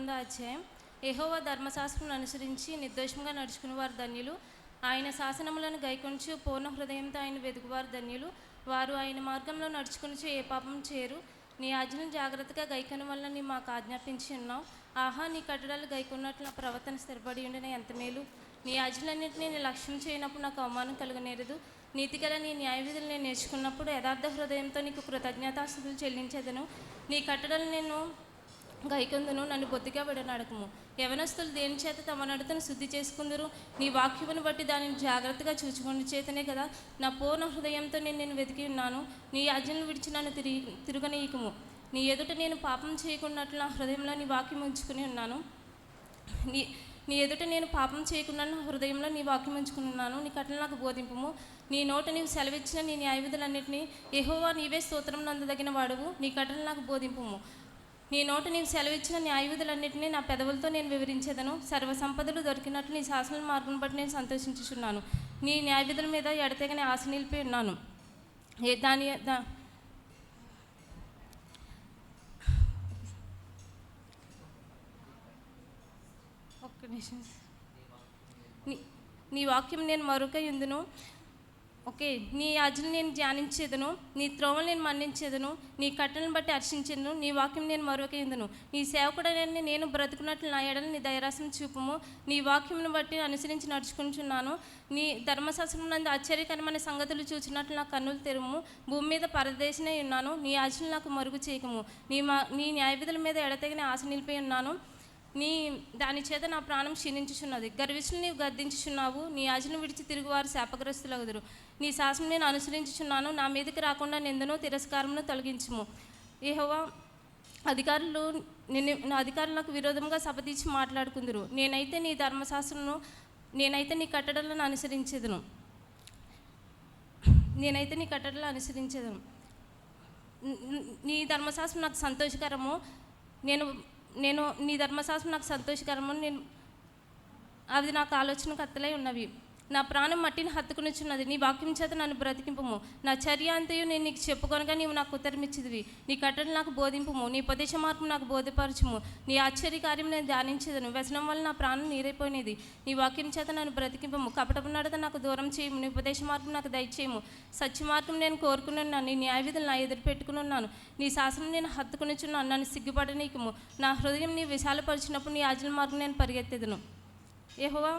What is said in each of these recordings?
19 అధ్యాయం. యెహోవా ధర్మశాస్త్రమును అనుసరించి నిర్దోషంగా నడుచుకుని వారు ధన్యులు. ఆయన శాసనములను గైకొనుచు పూర్ణ హృదయంతో ఆయన వెతుకువారు ధన్యులు. వారు ఆయన మార్గంలో నడుచుకునిచు ఏ పాపం చేయరు. నీ ఆజ్ఞలను జాగ్రత్తగా గైకొన వలన నీ మాకు ఆజ్ఞాపించి ఉన్నావు. ఆహా, నీ కట్టడలు గైకొన్నట్లు నా ప్రవర్తన స్థిరపడి ఉండిన ఎంత మేలు. నీ ఆజ్ఞలన్నింటినీ నేను లక్ష్యం చేయనప్పుడు నాకు అవమానం కలుగనేరదు. నీతిగల నీ న్యాయ విధులు నేను నేర్చుకున్నప్పుడు యథార్థ హృదయంతో నీకు కృతజ్ఞతాస్తుతులు చెల్లించేదను. నీ కట్టడలు నేను గైకొందును, నన్ను బొత్తిగా విడనడకము. యవనస్తులు దేని చేత తమ నడతను శుద్ధి చేసుకుందరు? నీ వాక్యమును బట్టి దానిని జాగ్రత్తగా చూచుకుని చేతనే కదా నా పూర్ణ హృదయంతో నేను వెతికి ఉన్నాను. నీ ఆజ్ఞలను విడిచి నన్ను తిరగనీయకము. నీ ఎదుట నేను పాపం చేయకున్నట్లు నా హృదయంలో నీ వాక్యం ఉంచుకుని ఉన్నాను. నీ ఎదుట నేను పాపం చేయకుండా నా హృదయంలో నీ వాక్యం ఉంచుకుని ఉన్నాను. నీ కట్టలు నాకు బోధింపుము. నీ నోట నీవు సెలవిచ్చిన నీ న్యాయ విధులన్నింటినీ యెహోవా నీవే స్తోత్రం నందదగిన వాడువు. నీ కట్టలు నాకు బోధింపుము. నీ నోట నీవు సెలవిచ్చిన న్యాయ విధులన్నింటినీ నా పెదవులతో నేను వివరించేదను. సర్వ సంపదలు దొరికినట్లు నీ శాసన మార్గం బట్టి నేను సంతోషించుచున్నాను. నీ న్యాయ విధుల మీద ఎడతెగని ఆశ నిలిపి ఉన్నాను. ఒక్క నిమిషం. నీ వాక్యం నేను మరొక ఎందును. ఓకే, నీ ఆజ్ఞలు నేను ధ్యానించేదను. నీ త్రోవలు నేను మన్నించేదను. నీ కట్టలను బట్టి హర్షించేదను. నీ వాక్యం నేను మరొక ఎందును. నీ సేవకుడని నేను బ్రతుకున్నట్లు నా ఎడలు నీ దయరసం చూపుము. నీ వాక్యమును బట్టి అనుసరించి నడుచుకుంటున్నాను. నీ ధర్మశాస్త్రం నందు ఆశ్చర్యకరమైన సంగతులు చూచినట్లు నా కన్నులు తెరుము. భూమి మీద పరదేశనే ఉన్నాను. నీ ఆజ్ఞలు నాకు మరుగు చేయకము. నీ న్యాయ విధుల మీద ఎడతెగని ఆశ నిలిపి ఉన్నాను. దాని చేత నా ప్రాణం క్షీణించుచున్నది. గర్విష్ఠులు నీవు గద్దించుచున్నావు. నీ ఆజ్ఞను విడిచి తిరుగువారు శాపగ్రస్తులగుదురు. నీ శాసనం నేను అనుసరించుచున్నాను. నా మీదకి రాకుండా నిందను తిరస్కారమును తొలగించుము. యెహోవా అధికారులు నాకు విరోధంగా సభతీర్చి మాట్లాడుకుందురు. నేనైతే నీ కట్టడలను అనుసరించేదను. నీ ధర్మశాస్త్రం నాకు సంతోషకరము. నీ ధర్మశాస్త్రం నాకు సంతోషకరము. అది నాకు ఆలోచనకర్తలై ఉన్నవి. నా ప్రాణం మట్టిని హత్తుకునిచున్నది. నీ వాక్యం చేత నన్ను బ్రతికింపుము. నా చర్య అంతయు నేను నీకు చెప్పుకొనగా నీవు నాకు ఉత్తరమిచ్చిదివి. నీ కట్టడలు నాకు బోధింపుము. నీ ఉపదేశ మార్గం నాకు బోధపరచుము. నీ ఆశ్చర్యకార్యం నేను ధ్యానించేదను. వ్యసనం వల్ల నా ప్రాణం నీరైపోయినది. నీ వాక్యం చేత నన్ను బ్రతికింపము. కపటపు నడత నాకు దూరం చేయము. నీ ఉపదేశ మార్గం నాకు దయచేయము. సత్య మార్గం నేను కోరుకుని ఉన్నాను. నీ న్యాయ విధులు నా ఎదురు పెట్టుకుని ఉన్నాను. నీ శాసనం నేను హత్తుకునిచున్నాను. నన్ను సిగ్గుపడనీయకము. నా హృదయం నీ విశాలపరిచినప్పుడు నీ ఆజ్ఞల మార్గం నేను పరిగెత్తెదను. యెహోవా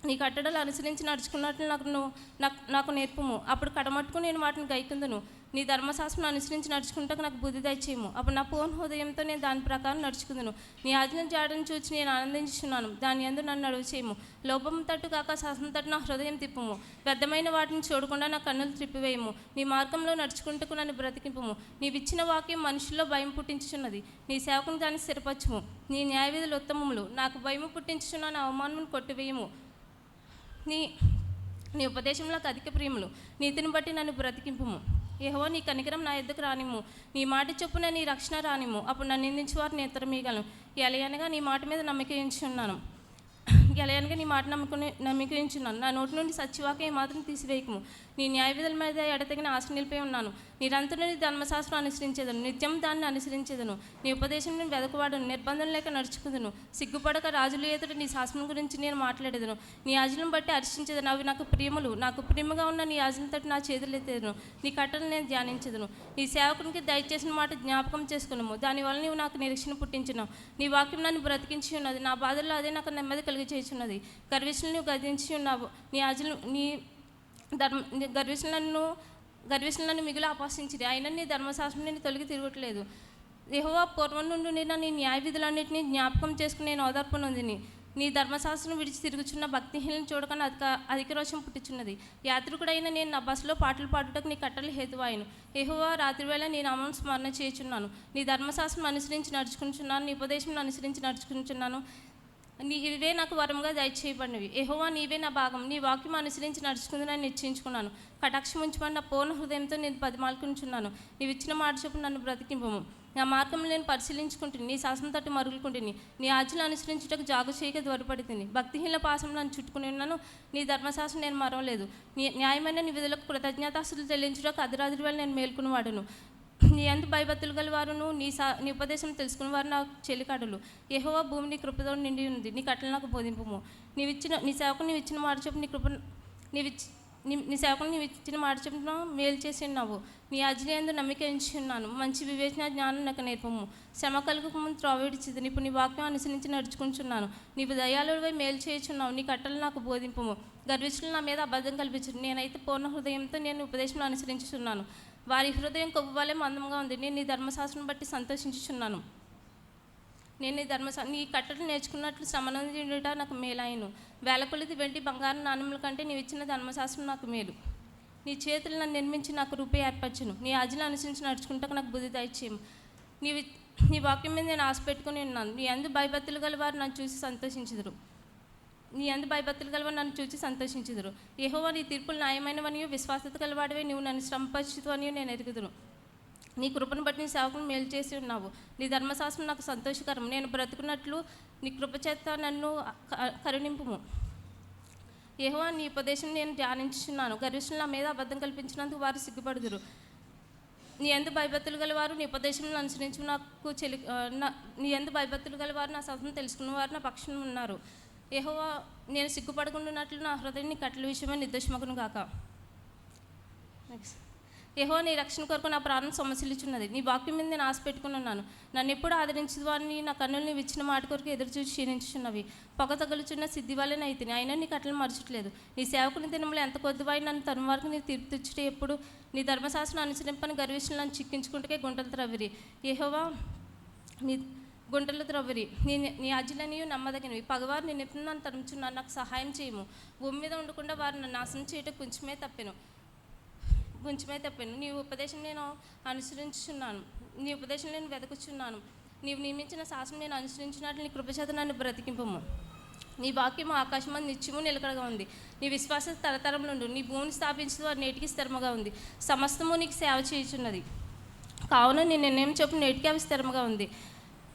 నీ కట్టడలు అనుసరించి నడుచుకున్నట్లు నాకు నేర్పుము. అప్పుడు కడమట్టుకు నేను వాటిని గైకుందును. నీ ధర్మశాస్త్రం అనుసరించి నడుచుకుంటాక నాకు బుద్ధి దయచేయము. అప్పుడు నా పూర్ణ హృదయంతో నేను దాని ప్రకారం నడుచుకుందును. నీ ఆజ్ఞ జాడను చూచి నేను ఆనందించుచున్నాను. దాని యందు నన్ను నడువ చేయము. లోపం తట్టు కాక శాసనం తట్టు నా హృదయం తిప్పుము. వ్యర్థమైన వాటిని చూడకుండా నా కన్నులు త్రిప్పివేయము. నీ మార్గంలో నడుచుకుంటూ నన్ను బ్రతికింపుము. నీవిచ్చిన వాక్యం మనుషుల్లో భయం పుట్టించుచున్నది. నీ సేవకుని దాన్ని స్థిరపరచుము. నీ న్యాయ విధులు ఉత్తమములు. నాకు భయము పుట్టించుచున్న నా అవమానమును కొట్టివేయము. నీ ఉపదేశంలోకి అధిక ప్రియములు. నీతిని బట్టి నన్ను బ్రతికింపుము. యెహోవా నీ కనికరం నా ఎద్దుకు రానిమ్ము. నీ మాట చొప్పున నీ రక్షణ రానిమ్ము. అప్పుడు నన్ను నిందించు వారు నేను ఉత్తరమియ్యగలను. ఎలయనగా నీ మాట మీద నమ్మిక ఉంచున్నాను. నా నోటి నుండి సత్యవాక్యం మాత్రం తీసివేయకము. నీ న్యాయ విధుల మీద ఎడతెగిన ఆశ నిలిపి ఉన్నాను. నిరంతరం నీ ధర్మశాస్త్రం అనుసరించేదను. నిత్యం దాన్ని అనుసరించేదను. నీ ఉపదేశం నేను వెదకవాడను. నిర్బంధం లేక నడుచుకుందును. సిగ్గుపడక రాజులు ఎదుట నీ శాసనం గురించి నేను మాట్లాడేదను. నీ ఆజ్ఞలను బట్టి హర్షించేదను. అవి నాకు ప్రియములు. నాకు ప్రియముగా ఉన్న నీ ఆజ్ఞలతో నా చేతులు ఎత్తేదను. నీ కట్టలు నేను ధ్యానించేదను. నీ సేవకునికి దయచేసిన మాట జ్ఞాపకం చేసుకున్నాము. దానివల్ల నీవు నాకు నిరీక్షణ పుట్టించున్నావు. నీ వాక్యం నన్ను బ్రతికించి ఉన్నది. నా బాధల్లో అదే నాకు నెమ్మది కలిగి చేస్తున్నది. గర్విష్ఠులను నువ్వు గద్దించి ఉన్నావు. గర్విష్ఠులను మిగులు అపహసించిది. అయినా నీ ధర్మశాస్త్రం నేను తొలగి తిరగట్లేదు. యెహోవా పూర్వం నుండి నేను నీ న్యాయ విధులన్నింటినీ జ్ఞాపకం చేసుకుని నేను ఓదార్పు నొందిని. నీ ధర్మశాస్త్రం విడిచి తిరుగుచున్న భక్తిహీనను చూడకుండా అధిక రోషం పుట్టించున్నది. యాత్రికుడైన నేను నా బస్సులో పాటలు పాడుటకు నీ కట్టలు హేతువాయను. యెహోవా రాత్రివేళ నీ నామం స్మరణ చేయుచున్నాను. నీ ధర్మశాస్త్రం అనుసరించి నడుచుకుంటున్నాను. నీ ఉపదేశం అనుసరించి నడుచుకుంటున్నాను. నీవే నాకు వరంగా దయచేయబడినవి. యెహోవా నీవే నా భాగం. నీ వాక్యం అనుసరించి నడుచుకుందని నిశ్చయించుకున్నాను. కటాక్షం ఉంచమని నా పూర్ణ హృదయంతో నేను బతిమాలుకుంటున్నాను. నీవు ఇచ్చిన మాట చొప్పున నన్ను బ్రతికింపము. నా మార్గం నేను పరిశీలించుకుంటుంది. నీ శాసనం తట్టు మరుగులుకుంటుంది. నీ ఆజ్ఞలు అనుసరించుటకు జాగు చేయక త్వరపడుతుంది. భక్తిహీన పాశం నన్ను చుట్టుకుని ఉన్నాను. నీ ధర్మశాస్త్రం నేను మరవలేదు. న్యాయమైన నీ విధులకు కృతజ్ఞతాస్తుతులు చెల్లించుటకు అర్ధరాత్రి వేళ నేను మేల్కొని వాడును. నీ అందు భయభక్తులు గల వారును నీ ఉపదేశం తెలుసుకున్న వారు నా చెలికాడులు. యెహోవా భూమి నీ కృపతో నిండి ఉంది, నీ కట్టలు నాకు బోధింపుము. నీ సేవకుని నీవు ఇచ్చిన మాట చొప్పున నీ కృప నీ సేవకుని నీవు ఇచ్చిన మాట చొప్పున మేలు చేసి ఉన్నావు. నీ ఆజ్ఞయందు నమ్మిక ఉంచి ఉన్నాను. మంచి వివేచన జ్ఞానం నాకు నేర్పము. శ్రమ కలుగక ముందు త్రోవ విడిచితిని, ఇప్పుడు నీ వాక్యం అనుసరించి నడుచుకుంటున్నాను. నీవు దయాళుడివై మేలు చేయుచున్నావు, నీ కట్టలు నాకు బోధింపుము. గర్విష్ఠులు నా మీద అబద్ధం కల్పించు, నేనైతే పూర్ణ హృదయంతో నేను ఉపదేశం అనుసరించుచున్నాను. వారి హృదయం కొవ్వు వలె మందంగా ఉంది. నేను నీ ధర్మశాస్త్రం బట్టి సంతోషించుచున్నాను. నేను నీ కట్టలు నేర్చుకున్నట్లు శ్రమనందుట నాకు మేలాయను. వేల కొలది వెండి బంగారం నాణ్యముల కంటే నీవు ఇచ్చిన ధర్మశాస్త్రం నాకు మేలు. నీ చేతులు నన్ను నిర్మించి నాకు రూపే ఏర్పరచును. నీ ఆజ్ఞలు అనుసరించి నడుచుకుంటాక నాకు బుద్ధి దయచేయము. నీ వాక్యం మీద నేను ఆశ పెట్టుకుని ఉన్నాను. నీ అందు భయభక్తులు గల వారు నన్ను చూసి సంతోషించుదురు. యెహోవా నీ తీర్పులు న్యాయమైనవనియు విశ్వాసత గలవాడివే నీవు నన్ను శ్రమపరచుతవనియు నేను ఎరుగుదును. నీ కృపను బట్టి నీ సేవకుని మేలు చేసి ఉన్నావు. నీ ధర్మశాస్త్రం నాకు సంతోషకరం. నేను బ్రతుకున్నట్లు నీ కృపచేత నన్ను కరుణింపుము. యెహోవా నీ ఉపదేశం నేను ధ్యానించుచున్నాను. గర్విష్ఠులు నా మీద అబద్ధం కల్పించినందుకు వారు సిగ్గుపడుదురు. నీ యందు భయభక్తులు గల వారు నీ ఉపదేశం అనుసరించి నీ యందు భయభక్తులు గల వారు నా సత్యం తెలుసుకున్న వారు నా పక్షం ఉన్నారు. యెహోవా నేను సిగ్గుపడకుండానట్లు నా హృదయం నీ కట్టల విషయమే నిర్దోషమగును గాక. నెక్స్ట్, యెహోవా నీ రక్షణ కొరకు నా ప్రాణం సమస్యలుచున్నది. నీ వాక్యం మీద నేను ఆశ పెట్టుకుని ఉన్నాను. నన్ను ఎప్పుడు ఆదరించదు వారిని నా కన్నులు నీవు ఇచ్చిన మాట కొరకు ఎదురుచూసి క్షీణించుచున్నవి. పొగ తగులుచున్న సిద్ధి వల్లనే అయితేనే, అయినా నీ కట్టలు మరచట్లేదు. నీ సేవకుని దినములు ఎంత కొద్దివై నన్ను తరుము వరకు నీ తీర్పు తెచ్చుటే ఎప్పుడు. నీ ధర్మశాస్త్రం అనుసరింపని గర్విష్ఠులు నన్ను చిక్కించుకుంటే గుంటలు త్రవ్విరి. యెహోవా నీ గుంటలు త్రవ్విరి. నీ ఆజ్ఞలనియు నమ్మదగినవి. పగవారు నేను ఎప్పుడు నన్ను తరుముచున్నాను, నాకు సహాయం చేయము. భూమి మీద ఉండకుండా వారు నన్ను నాశనం చేయటం కొంచెమే తప్పాను. నీ ఉపదేశం నేను అనుసరించుచున్నాను. నీ ఉపదేశం నేను వెతుకుచున్నాను. నీవు నియమించిన శాసనం నేను అనుసరించినట్లు నీ కృపచేత నన్ను బ్రతికింపము. నీ వాక్యం ఆకాశం అని నిత్యము నిలకడగా ఉంది. నీ విశ్వాస తరతరములుండు. నీ భూమిని స్థాపించదు వారు నేటికి స్థిరముగా ఉంది. సమస్తము నీకు సేవ చేయుచున్నది కావున నీ నిర్ణయం చొప్పున నేటికి అవి స్థిరముగా ఉంది.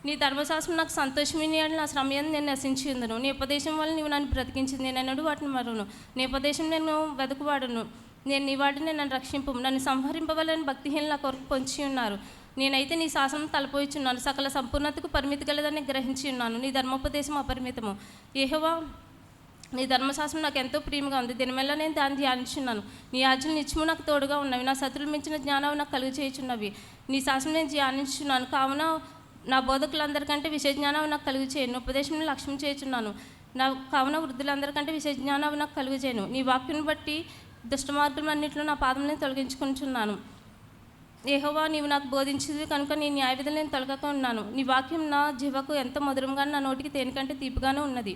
నీ ధర్మశాస్త్రం నాకు సంతోషమిని అని నా శ్రమయాన్ని నేను నశించి ఉందను. నీ ఉపదేశం వల్ల నీవు నన్ను బ్రతికించింది. నేను ఎన్నడూ వాటిని మరువను. నీ ఉపదేశం నేను వెతుకువాడును. నేను నీ వాటిని నన్ను రక్షింపు. నన్ను సంహరింపవాలని భక్తిహీనులు నా కొరకు పొంచి ఉన్నారు. నేనైతే నీ శాసనం తలపోయిచున్నాను. సకల సంపూర్ణతకు పరిమితి గలదని గ్రహించి ఉన్నాను. నీ ధర్మోపదేశం అపరిమితము. యెహోవా నీ ధర్మశాస్త్రం నాకు ఎంతో ప్రియముగా ఉంది. దీనివల్ల నేను దాన్ని ధ్యానించున్నాను. నీ ఆజ్ఞలు నిత్యము నాకు తోడుగా ఉన్నవి. నా శత్రువులు మించిన జ్ఞానం నాకు కలుగు చేయుచున్నవి. నీ శాసనం నేను ధ్యానించున్నాను కావున నా బోధకులందరికంటే విషయ జ్ఞానం నాకు కలుగు చేయను. ఉపదేశం లక్ష్యం చేయుచున్నాను. కావున వృద్ధులందరికంటే విషయ జ్ఞానం నాకు కలుగు చేయను. నీ వాక్యం బట్టి దుష్ట మార్గములన్నింటిలో నా పాదములను తొలగించుకుంటున్నాను. యెహోవా నీవు నాకు బోధించింది కనుక నీ న్యాయ విధులు నేను తొలగక ఉన్నాను. నీ వాక్యం నా జీవకు ఎంతో మధురంగా, నా నోటికి తేనెకంటే తీపిగానే ఉన్నది.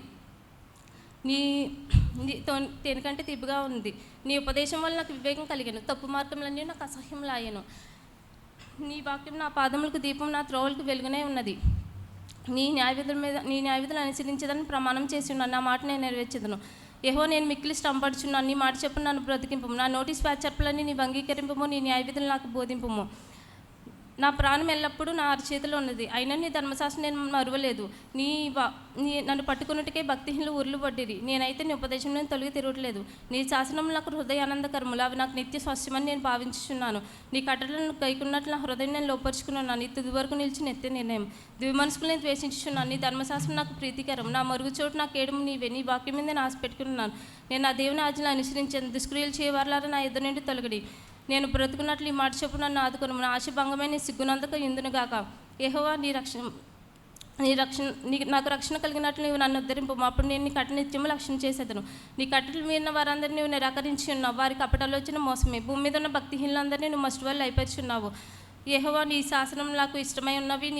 తేనెకంటే తీపిగా ఉంది. నీ ఉపదేశం వల్ల నాకు వివేకం కలిగాను. తప్పు మార్గములన్నీ నాకు అసహ్యంలాయను. నీ వాక్యం నా పాదములకు దీపం, నా త్రోవలకు వెలుగునే ఉన్నది. నీ న్యాయవిధులు అనుసరించేదని ప్రమాణం చేసి ఉన్నాను. నా మాట నేను నెరవేర్చేదను. యెహోవా నేను మిక్కిలి శ్రమపడుచున్నాను. నీ మాట చెప్పు నన్ను బ్రతికింపము. నా నోటి స్వేచ్ఛర్పులన్నీ నీవు అంగీకరింపము. నీ న్యాయవిధులు నాకు బోధింపము. నా ప్రాణం ఎల్లప్పుడూ నా అరచేతిలో ఉన్నది. అయినా నీ ధర్మశాస్త్రం నేను మరువలేదు. నన్ను పట్టుకున్నట్టుకే భక్తిహీనులు ఉరులు పడ్డిరి. నేనైతే నీ ఉపదేశం నేను తొలగి తిరగట్లేదు. నీ శాసనం నాకు హృదయ ఆనందకరములు. అవి నాకు నిత్య స్వస్యమని నేను భావించుచున్నాను. నీ కట్టడలను గైకున్నట్లు నా హృదయం నేను లోపరుచుకున్నాను. నీ తుది వరకు నిలిచి నిత్య నిర్ణయం. ద్విమనస్కులు నేను ద్వేషించుచున్నాను. నీ ధర్మశాస్త్రం నాకు ప్రీతికరం. నా మరుగు చోటు నా కేడుము నీవే. నీ వాక్యం మీద నేను ఆశ పెట్టుకున్నాను. నేను నా దేవుని ఆజ్ఞలు అనుసరించాను. దుష్క్రియలు చేయవారులారా నా ఎదురు నుండి తొలగడి. నేను బ్రతుకున్నట్లు ఈ మాట చెప్పు నన్ను ఆదుకొను. నా ఆశ భంగమైన సిగ్గునందుకు ఇందునుగాక. యెహోవా నాకు రక్షణ కలిగినట్లు నీవు నన్ను ఉద్ధరింపు. అప్పుడు నేను నీ కట్ట నిత్యము లక్ష్యం చేసేదను. నీ కట్టలు మీరిన వారందరినీ నువ్వు నిరాకరించి ఉన్నావు. వారి కపటలోచన మోసమే. భూమి మీద ఉన్న భక్తిహీనులందరినీ నువ్వు మస్ట్ వల్ల అయిపరిచున్నావు. యెహోవా నీ శాసనం నాకు ఇష్టమై ఉన్నవి.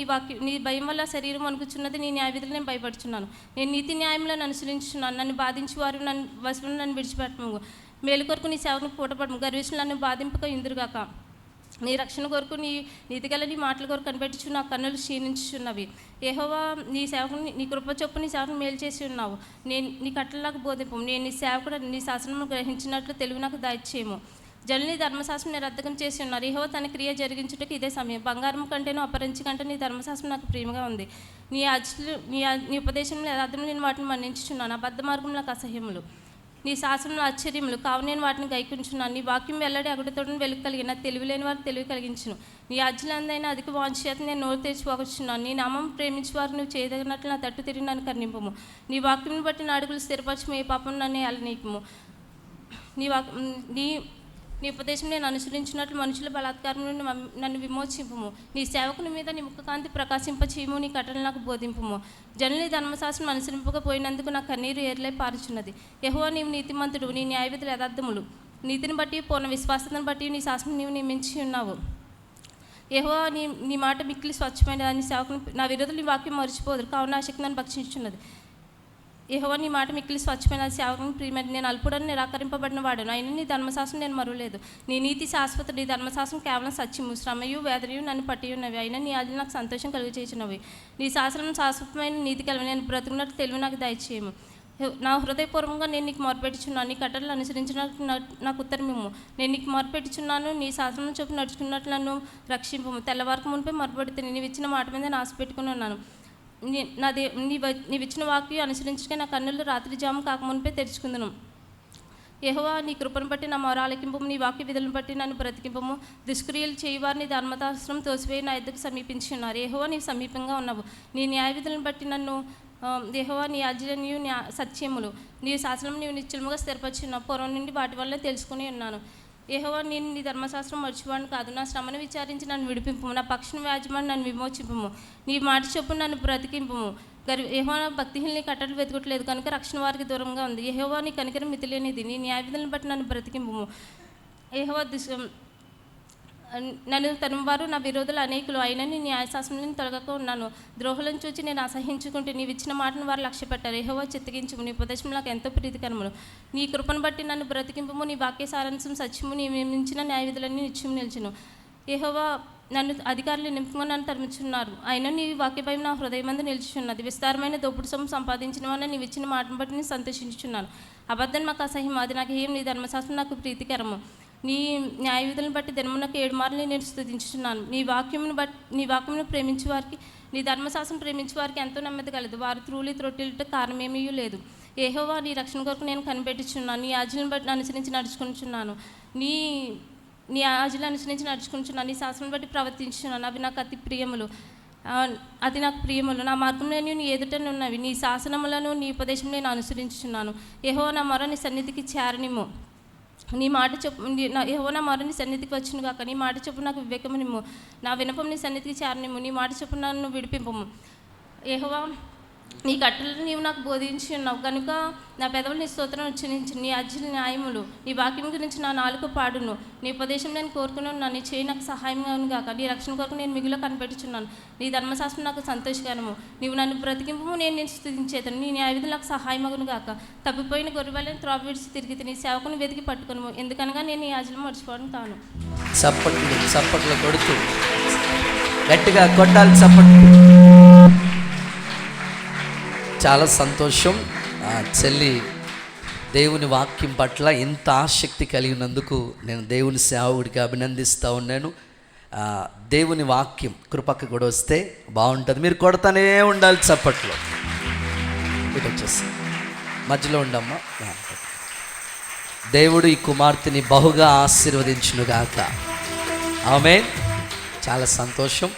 నీ భయం వల్ల శరీరం వణుకుచున్నది. నీ న్యాయవిధులు నేను భయపడుచున్నాను. నేను నీతి న్యాయములను అనుసరించున్నాను. నన్ను బాధించి వారు నన్ను విడిచిపెట్టము. మేలు కొరకు నీ సేవను పూటపడము. గర్విష్ఠులు నన్ను బాధింపక ఇందురుగాక. నీ రక్షణ కొరకు నీ నీతిగల నీ మాటల కొరకు కనిపెట్టుచు నా కన్నులు క్షీణించుచున్నవి. యెహోవా నీ సేవకుని నీ కృప చొప్పు నీ సేవకుని మేలు చేసి ఉన్నావు. నీ కట్టలు నాకు బోధింపము. నేను నీ సేవకుడు నీ శాసనము గ్రహించినట్లు తెలివి నాకు దయచేయము. జనులు నీ ధర్మశాస్త్రం నిరర్ధకం చేసి ఉన్నారు. యెహోవా తన క్రియ జరిగించుటకు ఇదే సమయం. బంగారం కంటేనో అపరించి కంటే నీ ధర్మశాస్త్రం నాకు ప్రియముగా ఉంది. నీ ఉపదేశంలో యథార్థం నేను వాటిని మన్నించుచున్నాను. అబద్ధ మార్గం నాకు అసహ్యములు. నీ శాసనంలో ఆశ్చర్యములు కావు, నేను వాటిని గైకుంటున్నాను. నీ వాక్యం వెల్లడి అగుటతోడని వెలుగు కలిగిన తెలివి లేని వారు తెలివి కలిగించును. నీ ఆజ్ఞలందైనా అధిక వాంఛచేత నేను నోరు తెచ్చిపోవచ్చున్నాను. నీ నామం ప్రేమించి వారు నువ్వు చేయదగినట్లు నా తట్టు తిరిగి నన్ను కర్ణింపము. నీ వాక్యం బట్టి నా అడుగులు స్థిరపరచము, ఏ పాపం నన్ను అలనీయకము. నీ ఉపదేశం నేను అనుసరించినట్లు మనుషుల బలాత్కారం నుండి నన్ను విమోచింపము. నీ సేవకుని మీద నీ ముఖకాంతి ప్రకాశింపచేయము. నీ కట్టలు నాకు బోధింపము. జనులు ధర్మశాస్త్రం అనుసరింపకపోయినందుకు నా కన్నీరు ఏర్లై పారుచున్నది. యెహోవా నీవు నీతిమంతుడు, నీ న్యాయవిధులు యథార్థములు. నీతిని బట్టి పూర్ణ విశ్వాసతను బట్టి నీ శాసనం నీవు నియమించి ఉన్నావు. యెహోవా నీ మాట మిక్కిలి స్వచ్ఛమైన నీ సేవకుని నా విరోధులు నీ వాక్యం మరిచిపోదురు, కావున నా శక్తి నన్ను భక్షించున్నది. యెహోవా నీ మాట మిక్కిలి స్వచ్ఛమైన సేవకుని ప్రియమైన నేను అల్పుడని నిరాకరింపబడిన వాడును. అయినా నీ ధర్మశాస్త్రం నేను మరువలేదు. నీ నీతి శాశ్వత, నీ ధర్మశాస్త్రం కేవలం సత్యము. శ్రమయు వేదనయు నన్ను పట్టి ఉన్నవి, అయినా నీ ఆజ్ఞలు నాకు సంతోషం కలుగచేసినవి. నీ శాస్త్రం శాశ్వతమైన నీతి కలిగి నేను బ్రతుకున్నట్టు తెలివి నాకు దయచేయము. నా హృదయపూర్వకంగా నేను నీకు మొరపెట్టుచున్నాను. నీ కట్టడలు అనుసరించినట్టు నాకు ఉత్తరమిమ్ము. నేను నీకు మొరపెట్టుచున్నాను. నీ శాసనం చొప్పున నడుచుకున్నట్లు నన్ను రక్షింపము. తెల్లవారకు మునిపే మొరపెడితే నీవు ఇచ్చిన మాట మీద నేను ఆశ పెట్టుకుని ఉన్నాను. నీవు ఇచ్చిన వాక్యం అనుసరించగా నా కన్నులు రాత్రి జాము కాకమునిపే తెరుచుకుందును. యెహోవా నీ కృపను బట్టి నా మొర ఆలకింపము. నీ వాక్య విధులను బట్టి నన్ను బ్రతికింపము. దుష్క్రియలు చేయవారిని ధర్మశాస్త్రం తోసివేయి నా ఎద్దుకు సమీపించి ఉన్నారు. యెహోవా నీవు సమీపంగా ఉన్నావు. నీ న్యాయ విధులను బట్టి నన్ను యెహోవా నీ ఆజ్ఞలు సత్యములు. నీ శాసనం నీవు నిశ్చలముగా స్థిరపరిచి ఉన్నావు. పూర్వం నుండి వాటి వల్ల తెలుసుకుని ఉన్నాను. యెహోవా నేను నీ ధర్మశాస్త్రం మర్చివాడిని కాదు. నా శ్రమను విచారించి నన్ను విడిపింపము. నా పక్షం వ్యాజ్యమని నన్ను విమోచింపము. నీ మాట చొప్పున నన్ను బ్రతికింపము. యెహోవా భక్తిహీనుని కట్టడలు వెతుకట్లేదు కనుక రక్షణ వారికి దూరంగా ఉంది. యెహోవా నీ కనికరం మితిలేనిది. నీ న్యాయ విధులను బట్టి నన్ను బ్రతికింపము. యెహోవా నన్ను తనువారు నా విరోధులు అనేకులు, అయినా నీ న్యాయశాస్త్రం తొలగక ఉన్నాను. ద్రోహులను చూచి నేను అసహించుకుంటే నీవు ఇచ్చిన మాటను వారు లక్ష్య పెట్టారు. యెహోవా చిత్తగించుము. నీ ఉపదేశం నాకు ఎంతో ప్రీతికరములు. నీ కృపను బట్టి నన్ను బ్రతికింపము. నీ వాక్య సారాంశం సత్యము. నీ నియమించిన న్యాయ విధులన్నీ నిత్యం నిలిచును. యెహోవా నన్ను అధికారులు నింపుకొని నన్ను తరుముచున్నారు, అయినా నీ వాక్య భయం నా హృదయమందు నిలిచిచున్నది. విస్తారమైన దోపుడు సొమ్ము సంపాదించిన వాడిని నీవు ఇచ్చిన మాటను బట్టి నేను సంతోషించుచున్నాను. అబద్ధం మాకు అసహ్యం, అది నాకు ఏం. నీ ధర్మశాస్త్రం నాకు ప్రీతికరము. నీ న్యాయ విధులను బట్టి దినమునకు 7 మార్లు నేను స్తుతించుచున్నాను. నీ వాక్యమును ప్రేమించే వారికి, నీ ధర్మశాస్త్రం ప్రేమించే వారికి ఎంతో నెమ్మది కలదు. వారు త్రొట్టిల్లుట కారణమేమీ లేదు. యెహోవా నీ రక్షణ కొరకు నేను కనిపెట్టుచున్నాను. నీ ఆజ్ఞలను బట్టి అనుసరించి నడుచుకుంటున్నాను. నీ ఆజ్ఞలు అనుసరించి నడుచుకుంటున్నాను. నీ శాసనం బట్టి ప్రవర్తించున్నాను. అవి నాకు అతి ప్రియములు. నా మార్గంలో నీ ఎదుటనున్నవి. నీ శాసనములను నీ ఉపదేశం నేను అనుసరించుచున్నాను. యెహోవా నా మొర నీ సన్నిధికి చేరనిమ్ము. నీ మాట చెప్పు. యెహోవా నా మొర నీ సన్నిధికి వచ్చును గాక. నీ మాట చెప్పు నాకు వివేకమునిమ్ము. నా వినపం నీ సన్నిధికి చేరనిమ్ము. నీ మాట చెప్పు నన్ను విడిపింపము. యెహోవా నీ కట్టలను నీవు నాకు బోధించి ఉన్నావు కనుక నా పెదవులు నీ స్తోత్రం ఉచ్చరించు. నీ ఆజ్ఞలు న్యాయములు. నీ వాక్యం గురించి నా నాలుక పాడును. నీ ఉపదేశం నేను కోరుకుని ఉన్నాను. నీ చేయి నాకు సహాయంగా ఉంది గాక. నీ రక్షణ కొరకు నేను మిగులు కనిపెట్టుచున్నాను. నీ ధర్మశాస్త్రం నాకు సంతోషకరము. నీవు నన్ను బ్రతికింపు, నేను స్తుతించేతను. నీ న్యాయవిధులు నాకు సహాయమగును గాక. తప్పిపోయిన గొర్రెలను త్రోవ విడిచి తిరిగి నీ సేవకుని వెతికి పట్టుకును. ఎందుకనగా నేను నీ ఆజ్ఞలు మర్చిపోవడం కాను. చప్పట్లు కొడుతూ గట్టిగా కొట్టాలి చప్పట్లు. చాలా సంతోషం. చెల్లి దేవుని వాక్యం పట్ల ఇంత ఆసక్తి కలిగినందుకు నేను దేవుని సేవకుడికి అభినందిస్తూ ఉన్నాను. దేవుని వాక్యం కృపక్క కూడా వస్తే బాగుంటుంది. మీరు కొడతానే ఉండాలి చప్పట్లో. ఇటు వచ్చేసి మధ్యలో ఉండమ్మా. దేవుడు ఈ కుమార్తెని బహుగా ఆశీర్వదించునుగాక. ఆమేన్. చాలా సంతోషం.